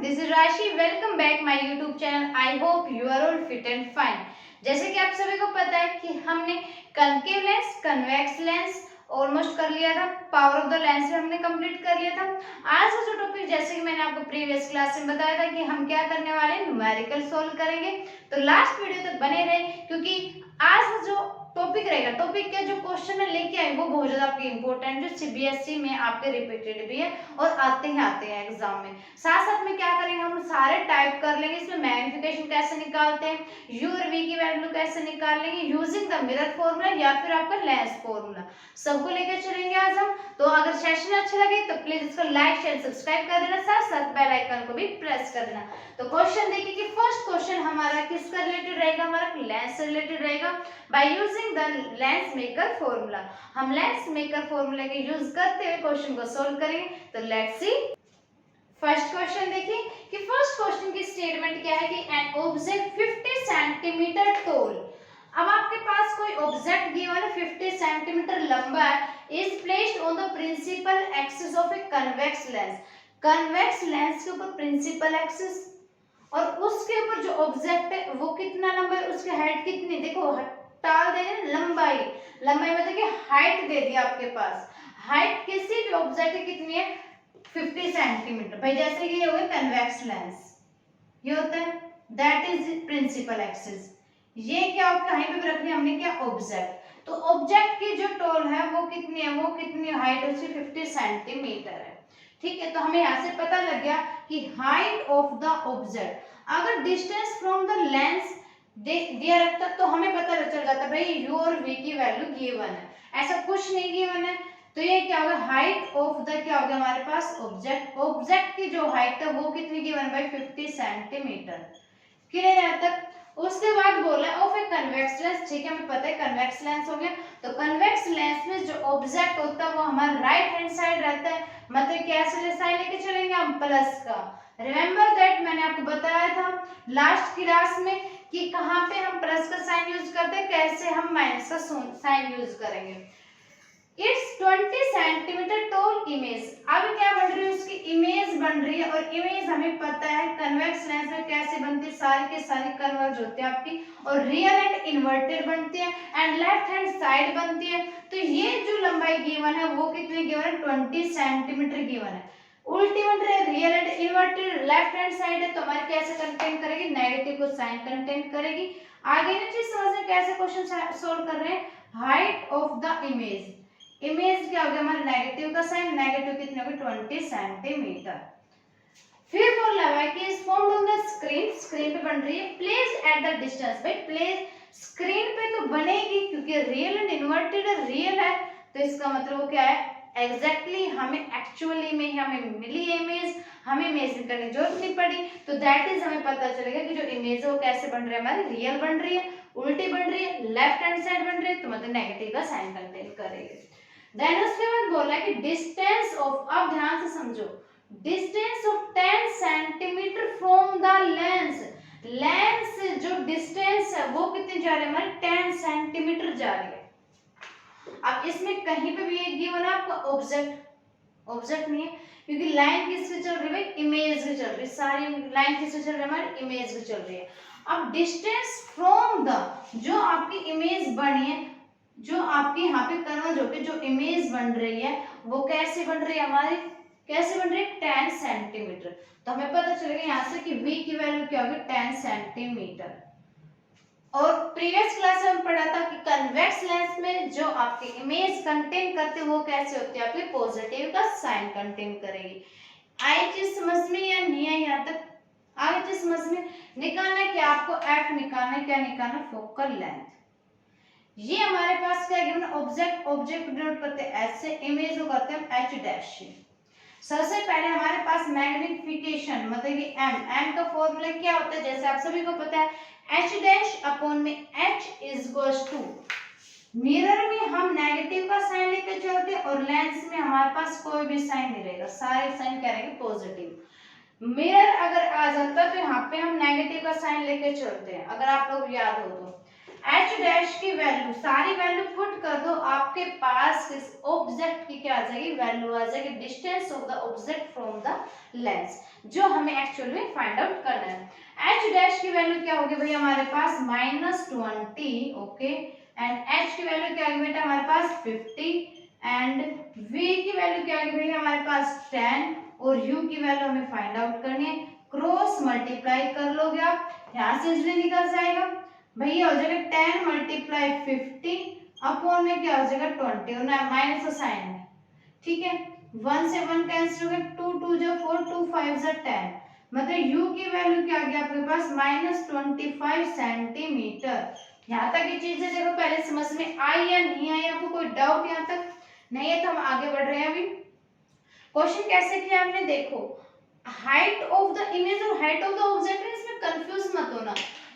This is Rashi. Welcome back my YouTube channel. I hope you are all fit and fine. जैसे कि आप सभी को पता है कि हमने concave lens, convex lens almost कर लिया था, पावर ऑफ द लेंस में हमने कंप्लीट कर लिया था। आज का जो टॉपिक, जैसे कि मैंने आपको प्रीवियस क्लास में बताया था कि हम क्या करने वाले हैं, न्यूमेरिकल सोल्व करेंगे। तो लास्ट वीडियो तक बने रहे, क्योंकि आज का जो टॉपिक रहेगा, टॉपिक के जो क्वेश्चन में लेके आए वो बहुत ज्यादा आपके इंपॉर्टेंट, जो सीबीएसई में आपके रिपीटेड भी है और आते हैं एग्जाम में। साथ साथ में क्या करेंगे, हम सारे टाइप कर लेंगे। इसमें मैग्निफिकेशन कैसे निकालते हैं, यू और वी की वैल्यू कैसे निकाल लेंगे यूजिंग द मिरर फॉर्मूला या फिर आपका लेंस फॉर्मूला, सबको लेकर चलेंगे आज हम। तो अगर सेशन अच्छा लगे तो प्लीज इसको लाइक शेयर सब्सक्राइब कर देना, साथ साथ बेल आइकन को भी प्रेस कर देना। तो क्वेश्चन देखिए कि फर्स्ट क्वेश्चन हमारा किसका रिलेटेड रहेगा, हमारा लेंस से रिलेटेड रहेगा। Bye using the lens maker formula, हम लेंस मेकर फॉर्मूला के यूज करते हुए क्वेश्चन को सोल्व करेंगे। तो लेट्स सी फर्स्ट क्वेश्चन। देखिए कि फर्स्ट क्वेश्चन की स्टेटमेंट क्या है कि एन ऑब्जेक्ट 50 सेंटीमीटर टॉल। अब आपके पास कोई ऑब्जेक्ट गिवन है 50 सेंटीमीटर लंबा है, is placed on the principal axis of a convex lens. Convex lens के ऊपर प्रिंसिपल एक्सिस और उसके ऊपर जो ऑब्जेक्ट है वो कितना लंबा है, उसकी हाइट कितनी, देखो टाल दे रहे लंबाई, लंबाई मतलब कि हाइट दे दी आपके पास। हाइट किसी भी ऑब्जेक्ट की कितनी है, 50 सेंटीमीटर। भाई जैसे कि ये हो गया कन्वेक्स लेंस, ये होता है दैट इज प्रिंसिपल एक्सिस। ये क्या होगा, कहीं पे भी रख लिया हमने, क्या ऑब्जेक्ट। तो ऑब्जेक्ट की जो टोल है वो कितनी है, वो कितनी हाइट उसकी 50 सेंटीमीटर है। ठीक है, तो हमें यहाँ से पता लग गया कि हाइट ऑफ द ऑब्जेक्ट, अगर डिस्टेंस फ्रॉम द लेंस दिया रहता तो हमें पता चल जाता भाई यू और वी की वैल्यू गिवन है। ऐसा कुछ नहीं गिवन है, तो ये क्या होगा, हाइट ऑफ द क्या हो गया हमारे पास ऑब्जेक्ट। ऑब्जेक्ट की जो हाइट है वो कितनी गिवन है भाई, 50 सेंटीमीटर। क्लियर है तक। उसके बाद बोला ऑफ ए कन्वेक्स लेंस। ठीक है, हमें पता है कन्वेक्स लेंस हो गया। तो कन्वेक्स लेंस में जो ऑब्जेक्ट होता है वो हमारा राइट हैंड साइड रहता है, मतलब कैसे साइन लेके चलेंगे हम, प्लस का। रिमेंबर दैट मैंने आपको बताया था लास्ट क्लास में कि कहाँ पे हम प्लस का साइन यूज करते हैं, कैसे हम माइनस का साइन यूज करेंगे। It's 20 centimetre toll image. अब क्या बन रही है, उसकी इमेज बन रही है। और इमेज हमें पता है कन्वेक्स लेंस में कैसे बनती है, सारी के सारी कन्वर्ज होती है आपकी, और रियल एंड इन्वर्टेड बनती है एंड लेफ्ट हैंड साइड बनती है। तो ये जो लंबाई गिवन है वो कितनी गिवन है, 20 सेंटीमीटर गिवन है। उल्टी बन रही है, real and inverted left hand side है, तो हमारी कैसे कंटेन करेगी, नेगेटिव को साइन कंटेन करेगी। आगे ना चीज समझने कैसे क्वेश्चन सोल्व कर रहे हैं। Height of the image, image क्या हो गया हमारा नेगेटिव का साइन, नेगेटिव कितने हो गए 20 सेंटीमीटर। फिर बोल रहा है कि is formed on the screen, screen पे बन रही है। प्लेस एट द डिस्टेंस, भाई प्लेस स्क्रीन पे तो बनेगी क्योंकि रियल एंड इन्वर्टेड रियल है, तो इसका मतलब वो क्या है, एग्जैक्टली हमें एक्चुअली में हमें मिली इमेज, हमें इमेजिन करने की जरूरत नहीं पड़ी। तो दैट इज हमें पता चलेगा कि जो इमेज है वो कैसे बन रही है, हमारी रियल बन रही है, उल्टी बन रही है, लेफ्ट हैंड साइड बन रही है, तो मतलब नेगेटिव का साइन कंटेन करेगी। देन उसके बाद बोला कि डिस्टेंस ऑफ, अब ध्यान से समझो, distance of 10 centimetre from the lens. Lens से जो डिस्टेंस है वो कितनी जा रही है हमारी, 10 सेंटीमीटर जा रही है। अब इसमें कहीं पे भी एक गिवन है आपका ऑब्जेक्ट, ऑब्जेक्ट नहीं है क्योंकि लाइन किससे चल रही है भाई, इमेज से चल रही है, सारी लाइन किससे चल रही है हमारी, इमेज से चल रही है। अब डिस्टेंस फ्रॉम द, जो आपकी इमेज बनी है, जो आपकी यहाँ पे कन्वर्ज होकर जो इमेज बन रही है वो कैसे बन रही है हमारी, कैसे बन रही है 10 सेंटीमीटर। तो हमें पता चलेगा यहाँ से कि v की वैल्यू क्या होगी 10 सेंटीमीटर। और प्रीवियस क्लास में पढ़ा था कि कन्वेक्स लेंस में जो आपकी इमेज कंटेन करते वो कैसे होती है, आपकी पॉजिटिव का साइन कंटेन करेगी। आई चीज समझ में या नहीं आई यहाँ तक, आगे चीज समझ में। निकालना है कि आपको f निकालना है, क्या निकालना, फोकल लेंथ। ये हमारे पास क्या गिवन, ऑब्जेक्ट, ऑब्जेक्ट डिनोट करते हैं एच से, इमेज को करते हैं h डैश से। सबसे पहले हमारे पास मैग्निफिकेशन मतलब कि m का फॉर्मूला क्या होता है, जैसे आप सभी को पता है h डैश अपॉन में h is equals to, mirror में हम नेगेटिव का साइन लेकर चलते हैं और लेंस में हमारे पास कोई भी साइन नहीं रहेगा, सारे साइन क्या रहेंगे पॉजिटिव। मिरर अगर आ जाता तो यहाँ पे हम नेगेटिव का साइन लेकर चलते हैं, अगर आप लोग याद हो तो। एच डैश की वैल्यू, सारी वैल्यू पुट कर दो, आपके पास इस ऑब्जेक्ट की क्या आ जाएगी, वैल्यू आ जाएगी, distance of the object from the lens, जो हमें एक्चुअली में फाइंड आउट करना है। एच डैश की वैल्यू क्या होगी भाई हमारे पास -20, ओके, एंड एच की वैल्यू क्या होगी बेटा हमारे पास 50, एंड v की वैल्यू क्या होगी भाई हमारे पास 10, और u की वैल्यू हमें फाइंड आउट करनी है। क्रॉस मल्टीप्लाई कर लोगे आप, यहाँ से इसलिए निकल जाएगा भैया, हो जाएगा 10 मल्टीप्लाई 50 अपॉन में क्या हो जाएगा 20, और ना माइनस का साइन में, ठीक है, 1 से 1 कैंसिल हो गया, 2 2 जो 4, 2 5 जो 10, मतलब u की वैल्यू क्या आ गया आपके पास -25 सेंटीमीटर। यहाँ तक ये चीजें देखो पहले समझ में आई या नहीं आई, आपको कोई डाउट यहाँ तक नहीं है तो हम आगे बढ़ रहे हैं। अभी क्वेश्चन कैसे किया हमने, देखो हाइट ऑफ द इमेज और हाइट ऑफ द ऑब्जेक्ट है, इसमें कंफ्यूज मत होना,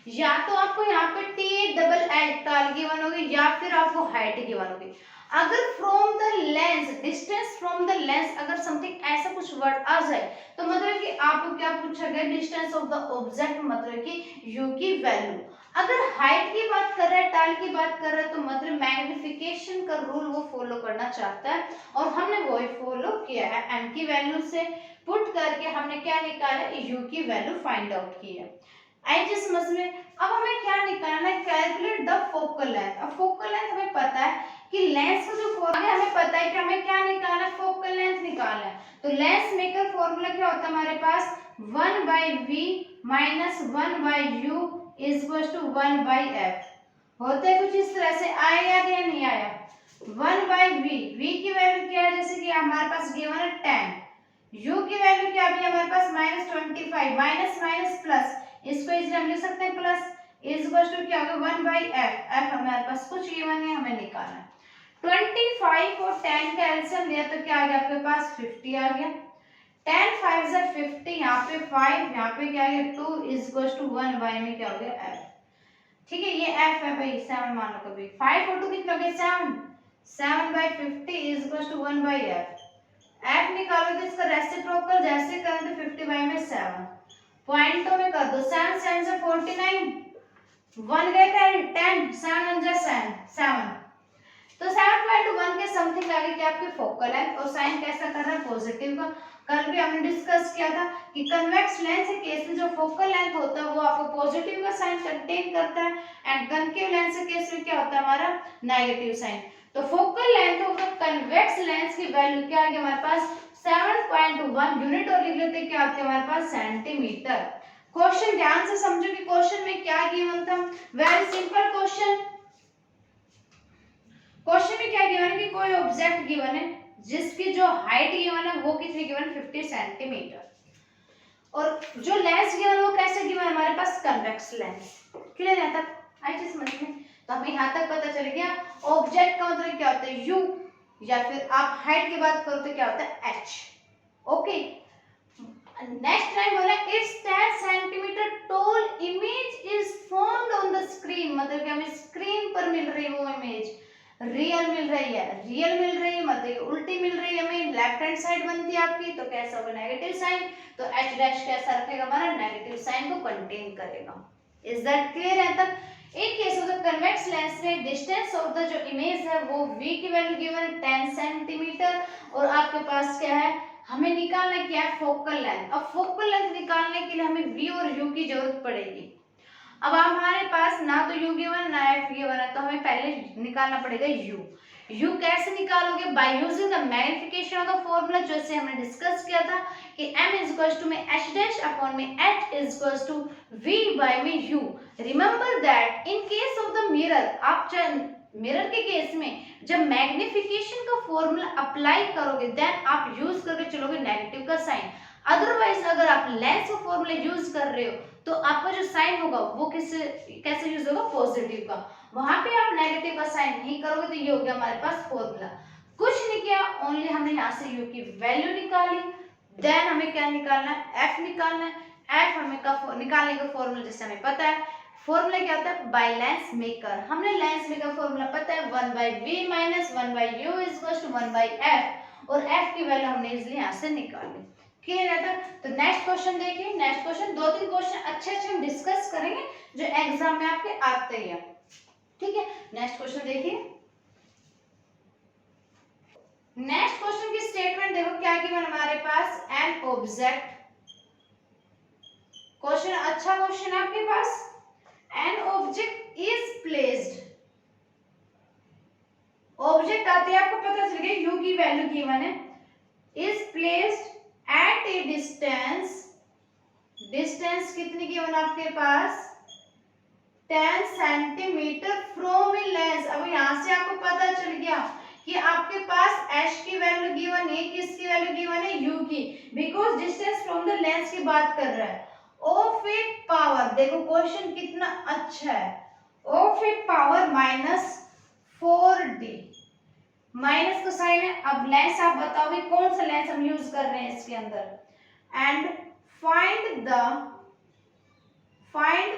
या तो आपको यहाँ पे TLL टाल गिवन होगी या फिर आपको हाइट गिवन होगी। अगर from the lens, distance from the lens, अगर समथिंग ऐसा कुछ वर्ड आ जाए तो मतलब कि आपको क्या पूछा गया, डिस्टेंस ऑफ द ऑब्जेक्ट, मतलब कि u की वैल्यू। अगर हाइट की बात कर रहा है, टाल की बात कर रहा है, तो मतलब मैग्निफिकेशन का रूल वो फॉलो करना चाहता है, और हमने वही फॉलो किया है। m की वैल्यू से पुट करके हमने क्या निकाला, u की वैल्यू फाइंड आउट की है। आई जी समझ में। अब हमें क्या निकालना है, कैलकुलेट द फोकल लेंथ। अब फोकल लेंथ हमें पता है कि लेंस का जो फॉर्मूला है, हमें पता है कि हमें क्या निकालना है, फोकल लेंथ निकालना है। तो लेंस मेकर फॉर्मूला क्या होता है हमारे पास, 1/v minus 1/u is equal to 1/f। होता है कुछ इस तरह से, आया या नहीं आया, 1/v, v की वैल्यू क्या है, जैसे कि हमारे पास गिवन है 10, u की वैल्यू क्या है हमारे पास -25, माइनस माइनस प्लस, इसको इसलिए हम लिख सकते हैं प्लस, इज इक्वल टू क्या होगा 1/f, f हमारे पास कुछ गिवन है, हमें निकालना है। 25 और 10 का एलसीएम लिया तो क्या आ गया आपके पास 50 आ गया, 10 5 से 50, यहाँ पे 5, यहाँ पे क्या आ गया 2 इज इक्वल टू 1 बाय में क्या हो गया f, ठीक है, ये f है भाई, 7 मान लो कभी, 5 और 2 कितना हो गया 7, 7/50 is equal to 1/f, f निकालो तो इसका रेसिप्रोकल जैसे करें तो 50 बाय में 7, पॉइंटों में कर दो, 7 7 से 49, 1 गए क्या 10, 7 1 जा 7, तो 7/1 के समथिंग आगे क्या आपकी फोकल लेंथ, और साइन कैसा कर रहा है पॉजिटिव का। कल भी हमने डिस्कस किया था कि कन्वेक्स लेंस के केस में जो फोकल लेंथ होता है वो आपको पॉजिटिव का साइन कंटेन करता है, एंड कनकेव लेंस के केस में क्या होता है हमारा नेगेटिव साइन। तो focal length of the convex lens की वैल्यू क्या आ गई हमारे पास 7.1 यूनिट, और लिख लेते क्या आते हैं हमारे पास सेंटीमीटर। क्वेश्चन ध्यान से समझो कि क्वेश्चन में क्या गिवन था, वेरी सिंपल क्वेश्चन। क्वेश्चन में क्या गिवन है कि कोई ऑब्जेक्ट गिवन है जिसकी जो हाइट गिवन है वो कितनी गिवन 50 सेंटीमीटर, और जो लेंस गिवन वो कैसे गिवन हमारे पास कन्वेक्स लेंस। क्लियर है तक, आई चीज समझ में। तो हमें यहाँ तक पता चल गया ऑब्जेक्ट का मतलब क्या होता है u, या फिर आप हाइट की बात करो तो क्या होता है h, ओके। नेक्स्ट टाइम बोला it's 10 centimetre toll image is found on the screen, मतलब कि हमें स्क्रीन पर मिल रही वो इमेज रियल मिल रही है, रियल मिल रही है मतलब उल्टी मिल रही है, हमें लेफ्ट हैंड साइड बनती है आपकी, तो कैसा होगा नेगेटिव साइन, तो h डैश कैसा रखेगा हमारा नेगेटिव साइन को कंटेन करेगा। इज दैट क्लियर है तक। इन case of the convex lens में डिस्टेंस ऑफ द जो इमेज है वो v की वैल्यू गिवन 10 सेंटीमीटर, और आपके पास क्या है हमें निकालना क्या है फोकल लेंथ। अब फोकल लेंथ निकालने के लिए हमें v और u की जरूरत पड़ेगी। अब हमारे पास ना तो u गिवन ना f गिवन है, तो हमें पहले निकालना पड़ेगा u। u कैसे निकालोगे, by using the magnification of the formula, जैसे हमने डिस्कस किया था कि m इज इक्वल टू में h डैश अपॉन में h is equal to v by में u। Remember that in case of the mirror, आप मिरर के केस में जब मैग्निफिकेशन का फॉर्मूला अप्लाई करोगे देन आप यूज करके चलोगे नेगेटिव का साइन। अदरवाइज अगर आप लेंस का फॉर्मूला यूज कर रहे हो तो आपका जो साइन होगा वो कैसे यूज होगा पॉजिटिव का, वहां पे आप नेगेटिव का साइन नहीं करोगे। तो ये हो गया हमारे पास फॉर्मूला, कुछ नहीं किया, ओनली हमने यहाँ से u की वैल्यू निकाली। देन हमें क्या निकालना है f निकालना है। f हमें निकालने का फॉर्मूला जैसे हमें पता है, फॉर्मूला क्या होता है बाय लेंस मेकर, हमने लेंस मेकर फॉर्मूला पता है 1/v minus 1/u is equal to 1/f, और f की वैल्यू हमने इजीली यहाँ से निकाल ली। क्लियर है था। तो नेक्स्ट क्वेश्चन देखिए, नेक्स्ट क्वेश्चन 2-3 क्वेश्चन अच्छे हम डिस्कस करेंगे जो एग्जाम में आपके आते हैं। ठीक है, नेक्स्ट क्वेश्चन देखिए। नेक्स्ट क्वेश्चन की स्टेटमेंट देखो क्या गिवन हमारे पास, एन ऑब्जेक्ट। क्वेश्चन अच्छा क्वेश्चन है आपके पास। An object is placed, object आते हैं आपको पता चल गया, यू की वैल्यू गिवन है, is placed at a distance, distance कितनी गिवन आपके पास 10 सेंटीमीटर फ्रॉम ए लेंस। अब यहां से आपको पता चल गया कि आपके पास एच की वैल्यू गिवन है, किसकी वैल्यू गिवन है यू की, because distance from the lens की बात कर रहा है। ऑफ ए पावर, देखो क्वेश्चन कितना अच्छा है, of A power -4d, minus का साइन है। अब लेंस आप बताओगे कौन सा लेंस हम यूज कर रहे हैं इसके अंदर, and find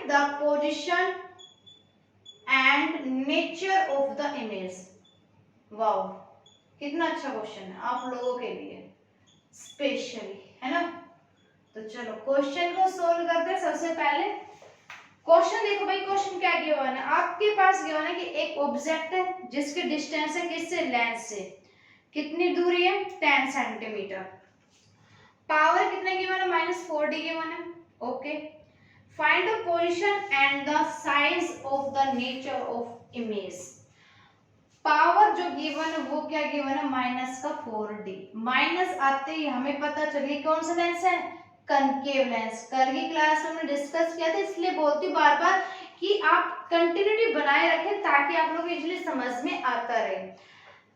the position and nature of the image. Wow, कितना अच्छा क्वेश्चन है आप लोगों के लिए स्पेशली, है ना। तो चलो क्वेश्चन को सोल्व करते हैं। सबसे पहले क्वेश्चन देखो भाई, क्वेश्चन क्या गिवन है आपके पास, गिवन है कि एक ऑब्जेक्ट है जिसकी डिस्टेंस है किससे, लेंस से, कितनी दूरी है 10 सेंटीमीटर, पावर कितना गिवन है -4d गिवन है, okay. Find the position and the size of the nature of image. Power जो गिवन है वो क्या गिवन है -4d, माइनस आते ही हमें पता चलिए कौन सा लेंस है, कनकेव लेंस। कल की क्लास में हमने डिस्कस किया था, इसलिए बोलती हूँ बार बार कि आप कंटिन्यूटी बनाए रखें ताकि आप लोग इजीली समझ में आता रहे।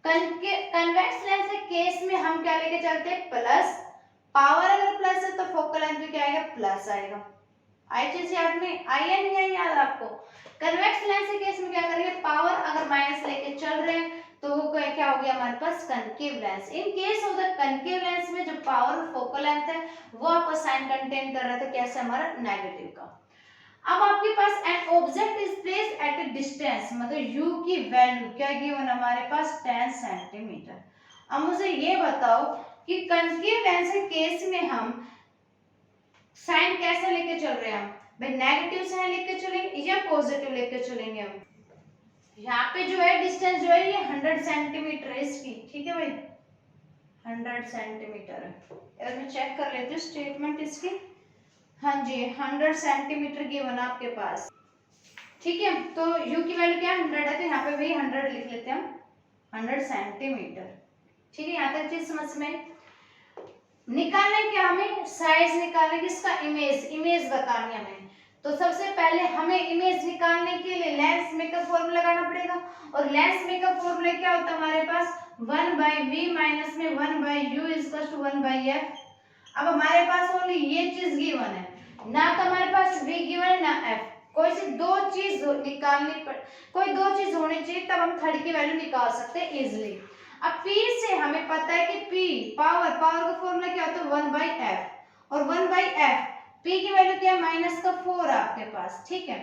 कन्वेक्स लेंस के केस में हम क्या लेके चलते हैं, प्लस। पावर अगर प्लस है तो फोकल लेंथ में क्या आएगा, प्लस आएगा। आई चीज याद में आई है, नहीं आई याद आपको। कन्वेक्स लेंस के केस में क्या करेंगे, पावर अगर माइनस लेके चल रहे हैं तो वो क्या हो गया हमारे पास, concave lens. In case of the concave lens में जो पावर फोकल लेंथ है वो आपका साइन कंटेन कर रहा था कैसे, हमारा नेगेटिव का। अब आपके पास an object is placed at a distance, मतलब u की वैल्यू क्या गिवन हमारे पास 10 सेंटीमीटर। अब मुझे ये बताओ कि कनकेव लेंस के केस में हम साइन कैसे लेके चल रहे हैं, हम भाई नेगेटिव साइन लेके चलेंगे या पॉजिटिव लेके चलेंगे। हम यहाँ पे जो है डिस्टेंस जो है ये 100 सेंटीमीटर है इसकी, ठीक है भाई 100 सेंटीमीटर है। अगर मैं चेक कर लेती हूँ स्टेटमेंट इसकी, हाँ जी 100 सेंटीमीटर गिवन आपके पास, ठीक है। तो u की वैल्यू क्या 100 है, तो यहाँ पे भी 100 लिख लेते हैं हम, 100 सेंटीमीटर, ठीक है। यहाँ तक चीज समझ में। निकालना क्या हमें, साइज निकालने किसका, इमेज बतानी हमें। तो सबसे पहले हमें इमेज निकालने के लिए लेंस मेकअप फॉर्मूला लगाना पड़ेगा, और लेंस मेकअप फॉर्मूला क्या होता है हमारे पास, 1/v माइनस में 1/u इक्वल टू 1/f। अब हमारे पास ओनली ये चीज गिवन है, ना तो हमारे पास v गिवन है ना f, कोई सी दो चीज निकालनी पड़, कोई दो चीज होनी चाहिए तब हम थर्ड की वैल्यू निकाल सकते हैं इजिली। अब p से हमें पता है कि p पावर का फॉर्मूला क्या होता है 1/f, और 1/f p की वैल्यू क्या है -4 आपके पास, ठीक है।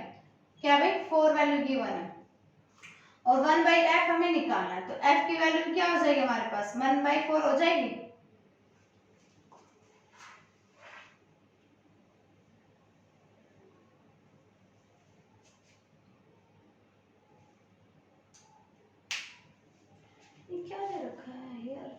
क्या भाई 4 वैल्यू गिवन है, और 1/f हमें निकालना है, तो f की वैल्यू क्या हो जाएगी हमारे पास 1/4 हो जाएगी। ये क्या ले रखा है यार,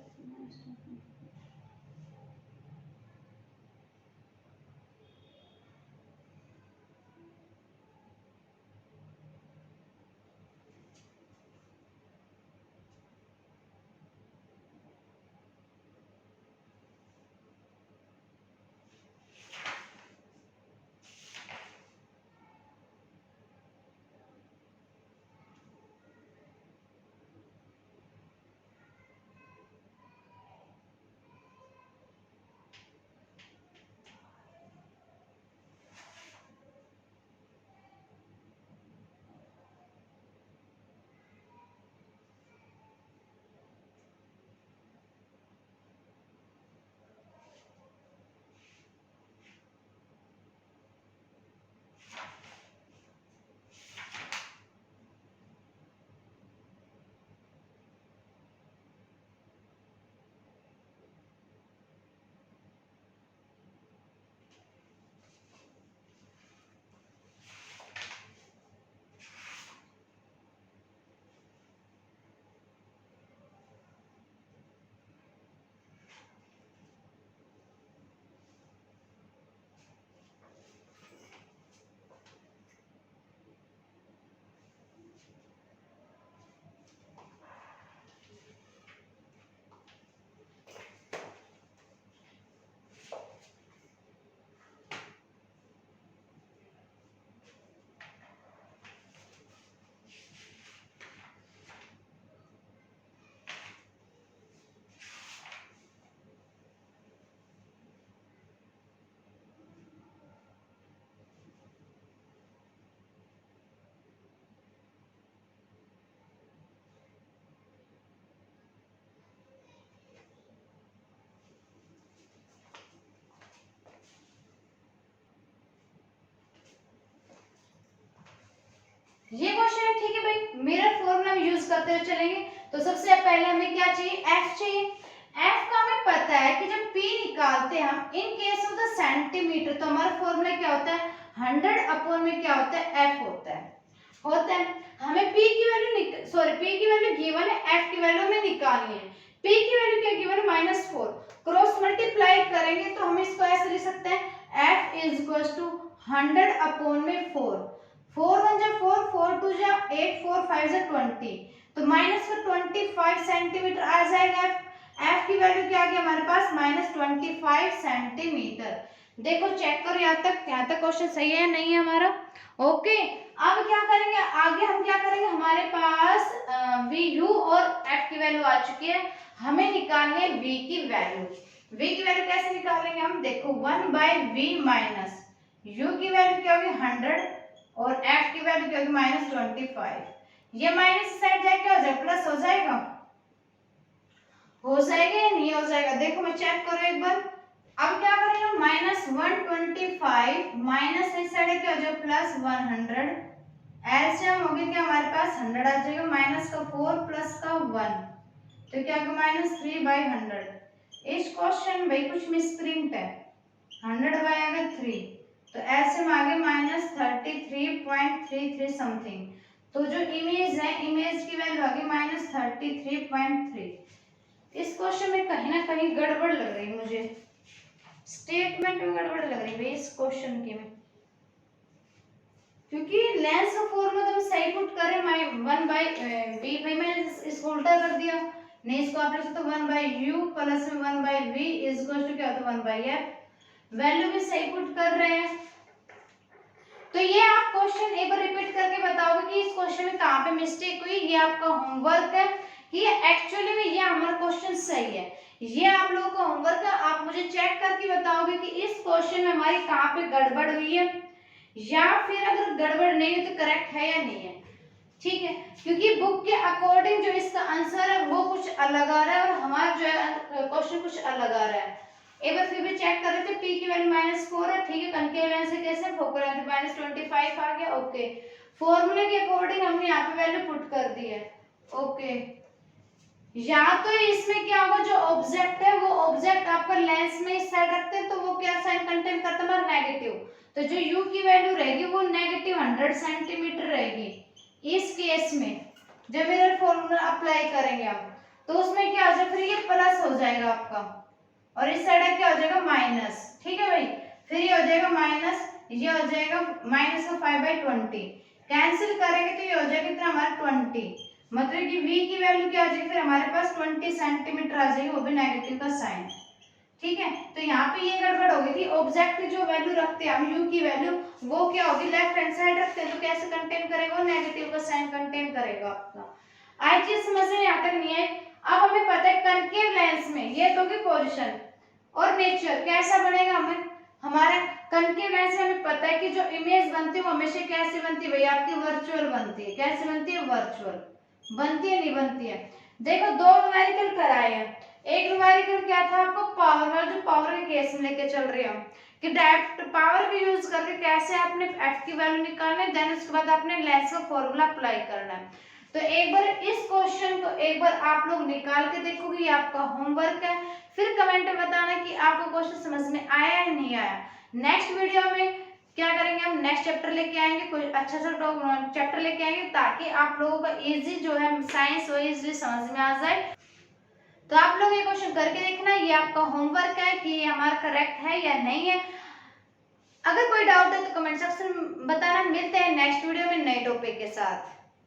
ये क्वेश्चन है, ठीक है भाई। मिरर फॉर्मूला हम यूज करते हुए चलेंगे। तो सबसे पहले हमें क्या चाहिए, एफ चाहिए। एफ का हमें पता है कि जब पी निकालते हैं हम इन केस ऑफ द सेंटीमीटर, तो हमारा फॉर्मूला क्या होता है, 100 अपॉन में क्या होता है, एफ होता है। हमें पी की वैल्यू पी की वैल्यू गिवन है, एफ की वैल्यू हमें निकालनी है। पी की वैल्यू क्या गिवन है, -4। क्रॉस मल्टीप्लाई करेंगे तो हम इसको ऐसे लिख सकते हैं, F is equal to 100 upon में 4। 4 1 जा 4, 4 2 जा 8, 4 5 जा 20, तो माइनस का 25 सेंटीमीटर आ जाएगा। एफ की वैल्यू क्या आ गई हमारे पास, -25 सेंटीमीटर। देखो चेक करो यहाँ तक क्वेश्चन सही है नहीं है हमारा। ओके, अब क्या करेंगे आगे, हम क्या करेंगे, हमारे पास वी यू और एफ की वैल्यू आ चुकी है, हमें निकालनी है वी की वैल्यू। वी की वैल्यू कैसे निकालेंगे हम, देखो 1/v माइनस यू की वैल्यू क्या होगी 100 और एफ की वैल्यू क्या होगी -25। ये माइनस साइड जाए क्या हो जाएगा, प्लस हो जाएगा या नहीं हो जाएगा, देखो मैं चेक करो एक बार। अब क्या करेंगे, -125 माइनस इस साइड क्या हो जाएगा +100, एलसीएम हो गया क्या हमारे पास 100 आ जाएगा, माइनस का 4 प्लस का 1, तो क्या होगा -3/100। इस क्वेश्चन में भाई कुछ मिसप्रिंट है, 100 बाय आ गया 3, तो एलसीएम आ गया -33.33 समथिंग। तो जो इमेज है, इमेज की वैल्यू आ गई -33.3। इस क्वेश्चन में कहीं ना कहीं गड़बड़ लग रही है मुझे, स्टेटमेंट में गड़बड़ लग रही है इस क्वेश्चन के में, क्योंकि लेंस का फॉर्मूला तो सही पुट करें 1/v, भाई मैंने इसको उल्टा कर दिया, नहीं इसको आप लिख सकते हो 1/u प्लस में 1/v इज इक्वल टू क्या होता है 1/f, वैल्यू भी सही पुट कर रहे हैं। तो ये आप क्वेश्चन एक बार रिपीट करके बताओगे कि इस क्वेश्चन में कहाँ पे मिस्टेक हुई, ये आपका होमवर्क है कि एक्चुअली में ये हमारा क्वेश्चन सही है, ये आप लोगों का होमवर्क है। आप मुझे चेक करके बताओगे कि इस क्वेश्चन में हमारी कहाँ पे गड़बड़ हुई है, या फिर अगर गड़बड़ नहीं है तो करेक्ट है या नहीं है, ठीक है। क्योंकि बुक के अकॉर्डिंग जो इसका आंसर है वो कुछ अलग आ रहा है और हमारा जो है क्वेश्चन कुछ अलग आ रहा है। एक बार फिर भी चेक कर रहे थे, पी की वैल्यू -4 है, ठीक है, कनकेव लेंस से कैसे फोकल लेंथ -25 आ गया, ओके। फॉर्मूले के अकॉर्डिंग हमने यहाँ पे वैल्यू पुट कर दी है, ओके। या तो इसमें क्या होगा, जो ऑब्जेक्ट है वो ऑब्जेक्ट आपका लेंस में इस साइड रखते हैं तो वो क्या साइन कंटेन करता है हमारा नेगेटिव, तो जो u की वैल्यू रहेगी वो -100 सेंटीमीटर रहेगी। इस केस में जब मिरर फॉर्मूला अप्लाई करेंगे हम, तो उसमें क्या हो जाएगा, फिर ये प्लस हो जाएगा आपका और इस साइड क्या हो जाएगा माइनस, ठीक है भाई। फिर ये हो जाएगा माइनस, ये हो जाएगा -5/20, कैंसिल करेंगे तो ये हो जाएगा कितना हमारा 20, मतलब कि v की वैल्यू क्या आ जाएगी, फिर हमारे पास 20 सेंटीमीटर आ जाएगी, वो भी नेगेटिव का साइन, ठीक है। तो यहाँ पे ये गड़बड़ हो गई थी, ऑब्जेक्ट जो वैल्यू रखते हैं हम u की वैल्यू, वो क्या होगी लेफ्ट हैंड साइड रखते हैं तो कैसे कंटेन करेगा, वो नेगेटिव का साइन कंटेन करेगा आपका। आई चीज समझ में यहाँ तक नहीं है। अब हमें पता है कनकेव लेंस में ये तो की पोजीशन और नेचर कैसा बनेगा, हमें हमारा कनकेव लेंस में हमें पता है कि जो इमेज बनती है वो हमेशा कैसे बनती है भैया, आपकी वर्चुअल बनती है। कैसे बनती है, वर्चुअल बनती है, नहीं बनती है। देखो दो न्यूमेरिकल कराए हैं, एक न्यूमेरिकल क्या था आपको पावर वाला, जो पावर के केस में लेके चल रहे हम कि डायरेक्ट पावर भी यूज करके कैसे आपने एफ की वैल्यू निकालना है, देन उसके बाद आपने लेंस का फॉर्मूला अप्लाई करना है। तो एक बार इस क्वेश्चन को एक बार आप लोग निकाल के देखोगे, ये आपका होमवर्क है, फिर कमेंट में बताना कि आपको क्वेश्चन समझ में आया या नहीं आया। नेक्स्ट वीडियो में क्या करेंगे, हम नेक्स्ट चैप्टर लेके आएंगे, कोई अच्छा सा चैप्टर लेके आएंगे ताकि आप लोगों का इजी जो है साइंस वो इजीली समझ में आ जाए। तो आप लोग ये क्वेश्चन करके देखना, ये आपका होमवर्क है कि ये हमारा करेक्ट है या नहीं है। अगर कोई डाउट है तो कमेंट सेक्शन में बताना। मिलते हैं नेक्स्ट वीडियो में नए टॉपिक के साथ।